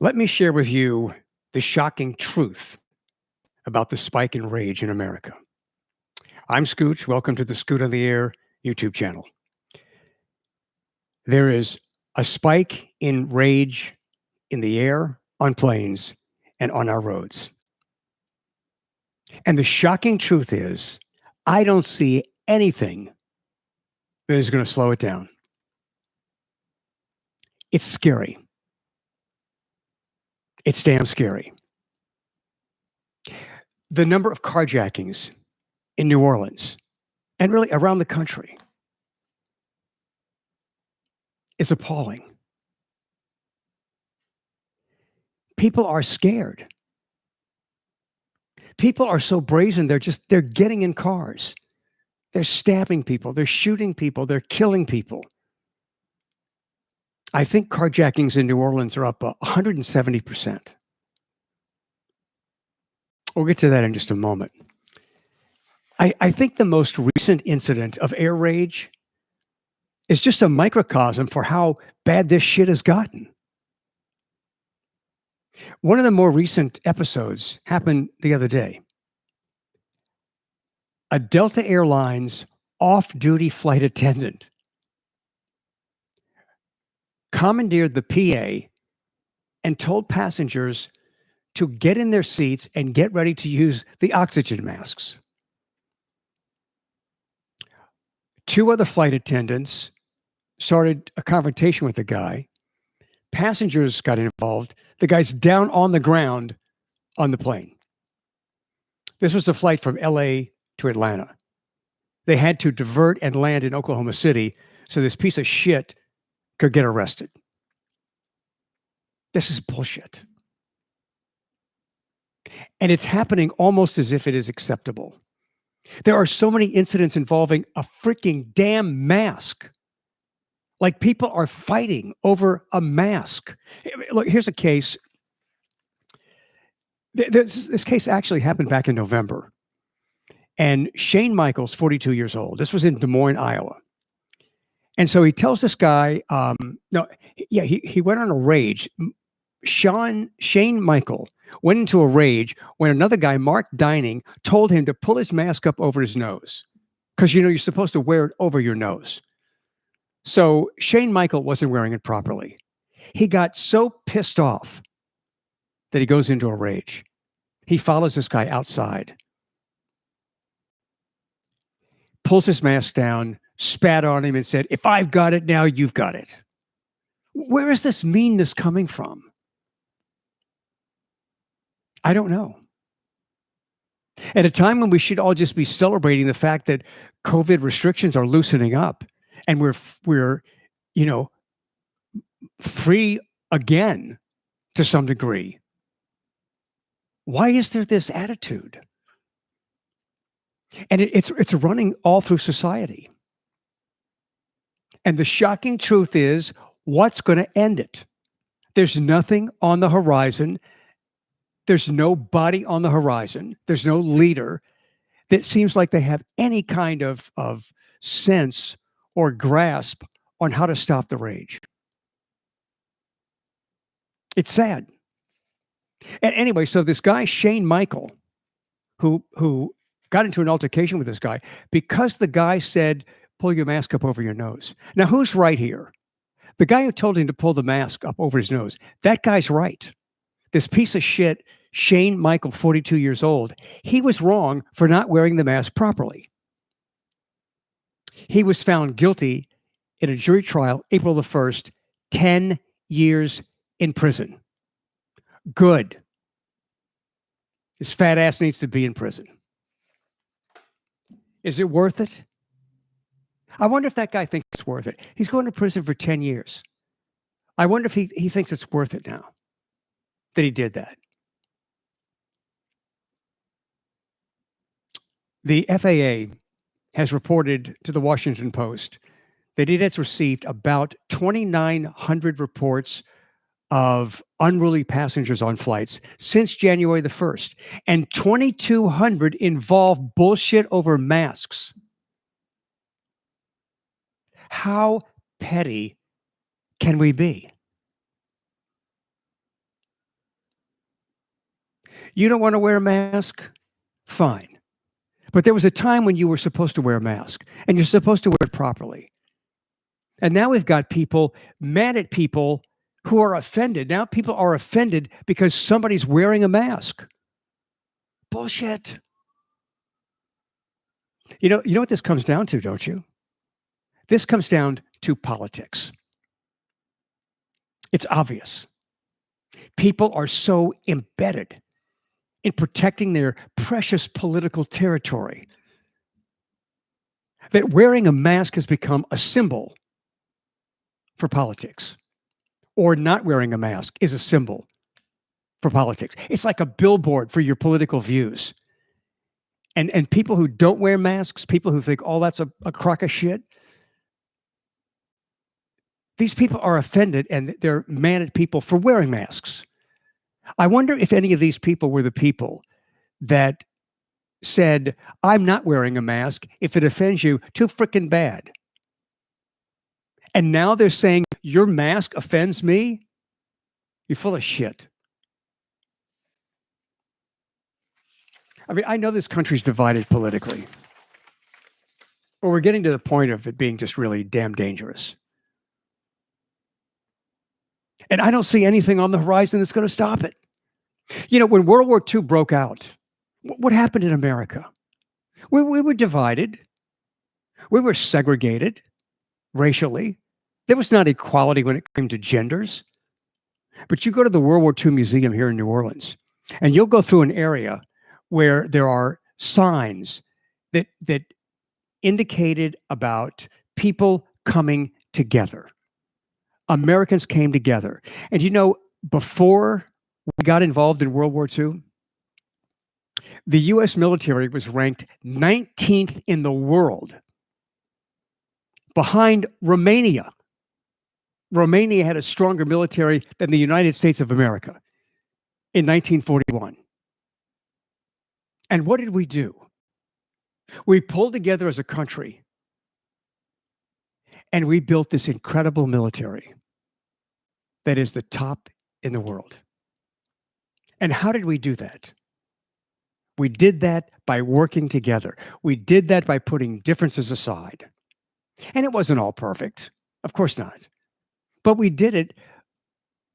Let me share with you the shocking truth about the spike in rage in America. I'm Scooch. Welcome to the Scoot on the Air YouTube channel. There is a spike in rage in the air, on planes, and on our roads. And the shocking truth is, I don't see anything that is going to slow it down. It's scary. It's damn scary. The number of carjackings in New Orleans and really around the country is appalling. People are scared. People are so brazen, they're getting in cars. They're stabbing people, they're shooting people, they're killing people. I think carjackings in New Orleans are up 170%. We'll get to that in just a moment. I think the most recent incident of air rage is just a microcosm for how bad this shit has gotten. One of the more recent episodes happened the other day. A Delta Airlines off-duty flight attendant commandeered the PA and told passengers to get in their seats and get ready to use the oxygen masks. Two other flight attendants started a confrontation with the guy. Passengers got involved. The guy's down on the ground on the plane. This was a flight from LA to Atlanta. They had to divert and land in Oklahoma City so this piece of shit could get arrested. This is bullshit. And it's happening almost as if it is acceptable. There are so many incidents involving a freaking damn mask. Like people are fighting over a mask. Look, here's a case. This case actually happened back in November. And Shane Michaels, 42 years old. This was in Des Moines, Iowa. And so he tells this guy, he went on a rage. Shane Michael went into a rage when another guy, Mark Dining, told him to pull his mask up over his nose. Because, you're supposed to wear it over your nose. So Shane Michael wasn't wearing it properly. He got so pissed off that he goes into a rage. He follows this guy outside, pulls his mask down, spat on him and said, "If I've got it now, you've got it." Where is this meanness coming from? I don't know. At a time when we should all just be celebrating the fact that COVID restrictions are loosening up and we're free again to some degree. Why is there this attitude? And it's running all through society. And the shocking truth is, what's going to end it? There's nothing on the horizon. There's nobody on the horizon. There's no leader that seems like they have any kind of sense or grasp on how to stop the rage. It's sad. And anyway, so this guy, Shane Michael, who got into an altercation with this guy because the guy said, "Pull your mask up over your nose." Now, who's right here? The guy who told him to pull the mask up over his nose, that guy's right. This piece of shit, Shane Michael, 42 years old, he was wrong for not wearing the mask properly. He was found guilty in a jury trial, April the 1st, 10 years in prison. Good. His fat ass needs to be in prison. Is it worth it? I wonder if that guy thinks it's worth it. He's going to prison for 10 years. I wonder if he thinks it's worth it now that he did that. The FAA has reported to the Washington Post that it has received about 2,900 reports of unruly passengers on flights since January the 1st, and 2,200 involve bullshit over masks. How petty can we be? You don't want to wear a mask? Fine. But there was a time when you were supposed to wear a mask, and you're supposed to wear it properly. And now we've got people mad at people who are offended. Now people are offended because somebody's wearing a mask. Bullshit. You know what this comes down to, don't you? This comes down to politics. It's obvious. People are so embedded in protecting their precious political territory that wearing a mask has become a symbol for politics, or not wearing a mask is a symbol for politics. It's like a billboard for your political views. And people who don't wear masks, people who think, oh, that's a crock of shit, these people are offended and they're mad at people for wearing masks. I wonder if any of these people were the people that said, I'm not wearing a mask. If it offends you, too freaking bad. And now they're saying, your mask offends me? You're full of shit. I mean, I know this country's divided politically, but we're getting to the point of it being just really damn dangerous. And I don't see anything on the horizon that's going to stop it. You know, when World War II broke out, what happened in America? We were divided. We were segregated racially. There was not equality when it came to genders. But you go to the World War II Museum here in New Orleans, and you'll go through an area where there are signs that indicated about people coming together. Americans came together. And you know, before we got involved in World War II, the U.S. military was ranked 19th in the world, behind Romania. Romania had a stronger military than the United States of America in 1941. And what did we do? We pulled together as a country and we built this incredible military that is the top in the world. And how did we do that? We did that by working together. We did that by putting differences aside. And it wasn't all perfect. Of course not. But we did it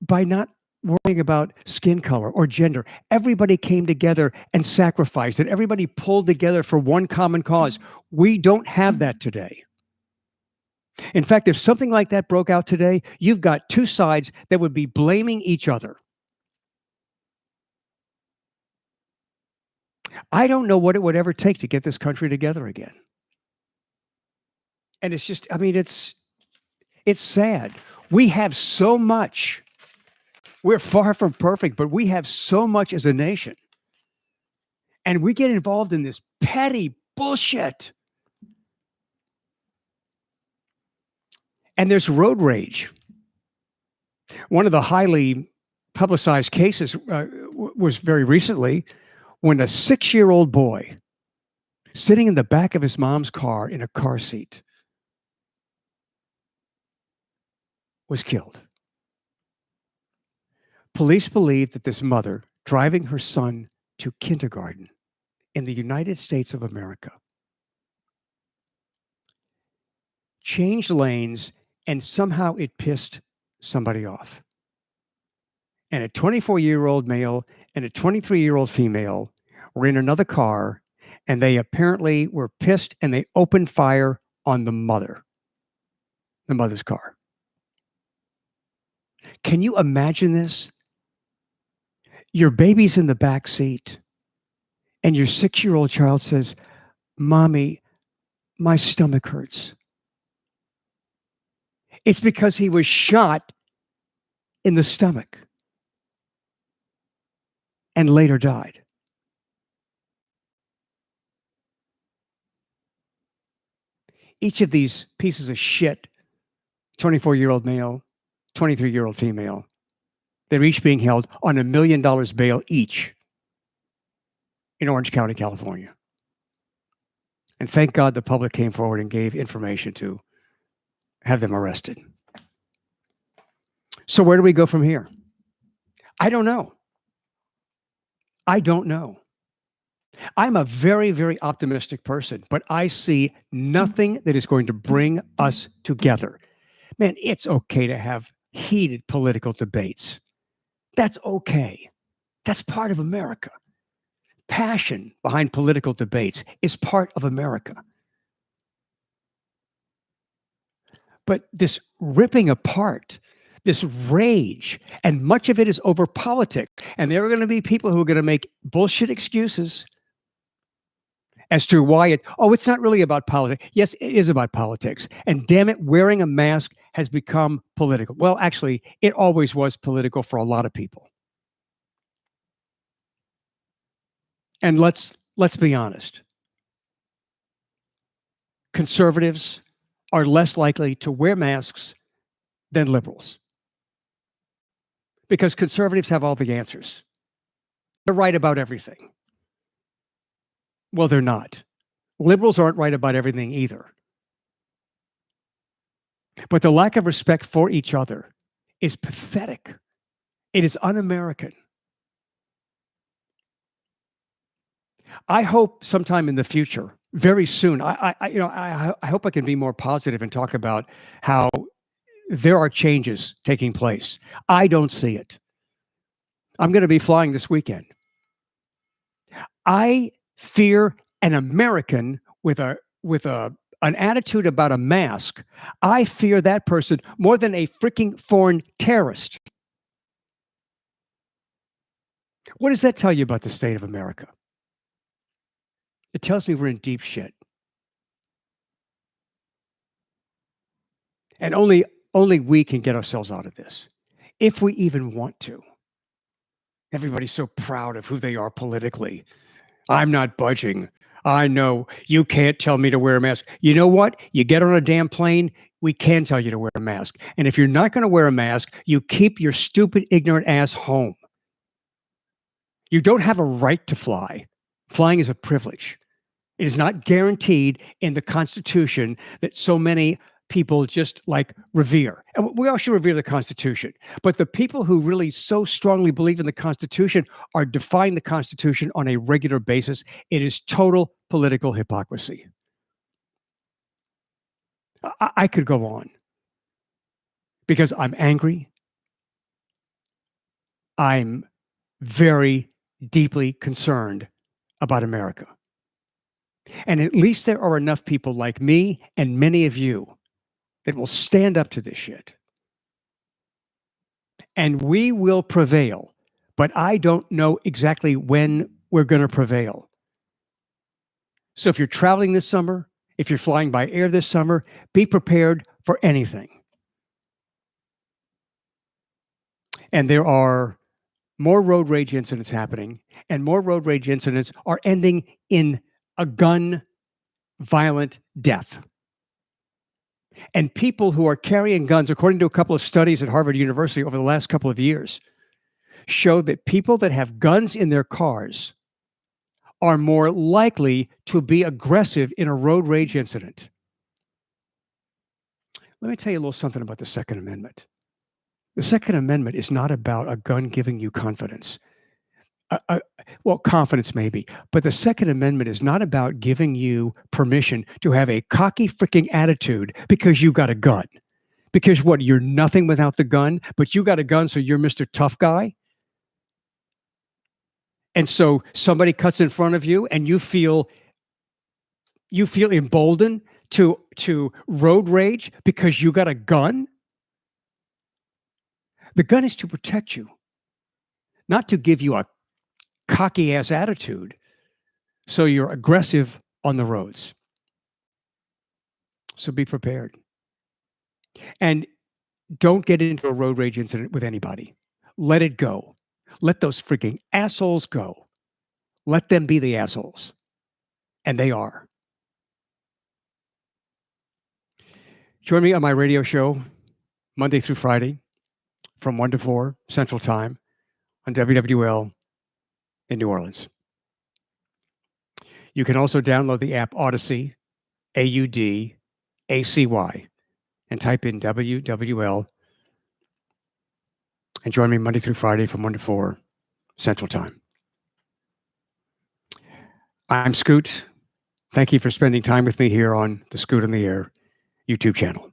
by not worrying about skin color or gender. Everybody came together and sacrificed, and everybody pulled together for one common cause. We don't have that today. In fact, if something like that broke out today, you've got two sides that would be blaming each other. I don't know what it would ever take to get this country together again. And it's just, I mean, it's sad. We have so much. We're far from perfect, but we have so much as a nation. And we get involved in this petty bullshit. And there's road rage. One of the highly publicized cases was very recently when a 6-year-old boy sitting in the back of his mom's car in a car seat was killed. Police believe that this mother, driving her son to kindergarten in the United States of America, changed lanes and somehow it pissed somebody off. And a 24-year-old male and a 23-year-old female were in another car, and they apparently were pissed and they opened fire on the mother's car. Can you imagine this? Your baby's in the back seat, and your 6-year-old child says, "Mommy, my stomach hurts." It's because he was shot in the stomach and later died. Each of these pieces of shit, 24-year-old male, 23-year-old female, they're each being held on $1 million bail each in Orange County, California. And thank God the public came forward and gave information to have them arrested. So where do we go from here? I don't know. I don't know. I'm a very, very optimistic person, but I see nothing that is going to bring us together. Man, it's okay to have heated political debates. That's okay. That's part of America. Passion behind political debates is part of America. But this ripping apart, this rage, and much of it is over politics. And there are going to be people who are going to make bullshit excuses as to why it's not really about politics. Yes, it is about politics. And damn it, wearing a mask has become political. Well, actually, it always was political for a lot of people. And let's be honest. Conservatives are less likely to wear masks than liberals because conservatives have all the answers. They're right about everything. Well, they're not. Liberals aren't right about everything either. But the lack of respect for each other is pathetic. It is un-American. I hope sometime in the future, very soon, I hope I can be more positive and talk about how there are changes taking place. I don't see it. I'm going to be flying this weekend. I fear an American with an attitude about a mask. I fear that person more than a freaking foreign terrorist. What does that tell you about the state of America? It tells me we're in deep shit. And only we can get ourselves out of this, if we even want to. Everybody's so proud of who they are politically. I'm not budging. I know you can't tell me to wear a mask. You know what? You get on a damn plane, we can tell you to wear a mask. And if you're not going to wear a mask, you keep your stupid, ignorant ass home. You don't have a right to fly. Flying is a privilege. It is not guaranteed in the Constitution that so many people just like revere. And we all should revere the Constitution. But the people who really so strongly believe in the Constitution are defying the Constitution on a regular basis. It is total political hypocrisy. I could go on because I'm angry. I'm very deeply concerned about America. And at least there are enough people like me and many of you that will stand up to this shit. And we will prevail. But I don't know exactly when we're going to prevail. So if you're traveling this summer, if you're flying by air this summer, be prepared for anything. And there are more road rage incidents happening, and more road rage incidents are ending in a gun violent death. And people who are carrying guns, according to a couple of studies at Harvard University over the last couple of years, show that people that have guns in their cars are more likely to be aggressive in a road rage incident. Let me tell you a little something about the Second Amendment. The Second Amendment is not about a gun giving you confidence. Well, confidence maybe, but the Second Amendment is not about giving you permission to have a cocky freaking attitude because you got a gun. Because what, you're nothing without the gun, but you got a gun, so you're Mr. Tough Guy? And so somebody cuts in front of you and you feel emboldened to road rage because you got a gun? The gun is to protect you, not to give you a cocky ass attitude so you're aggressive on the roads. So be prepared. And don't get into a road rage incident with anybody. Let it go. Let those freaking assholes go. Let them be the assholes. And they are. Join me on my radio show Monday through Friday from 1 to 4 Central Time on WWL in New Orleans. You can also download the app Odyssey, AUDACY, and type in WWL and join me Monday through Friday from 1 to 4 Central Time. I'm Scoot. Thank you for spending time with me here on the Scoot on the Air YouTube channel.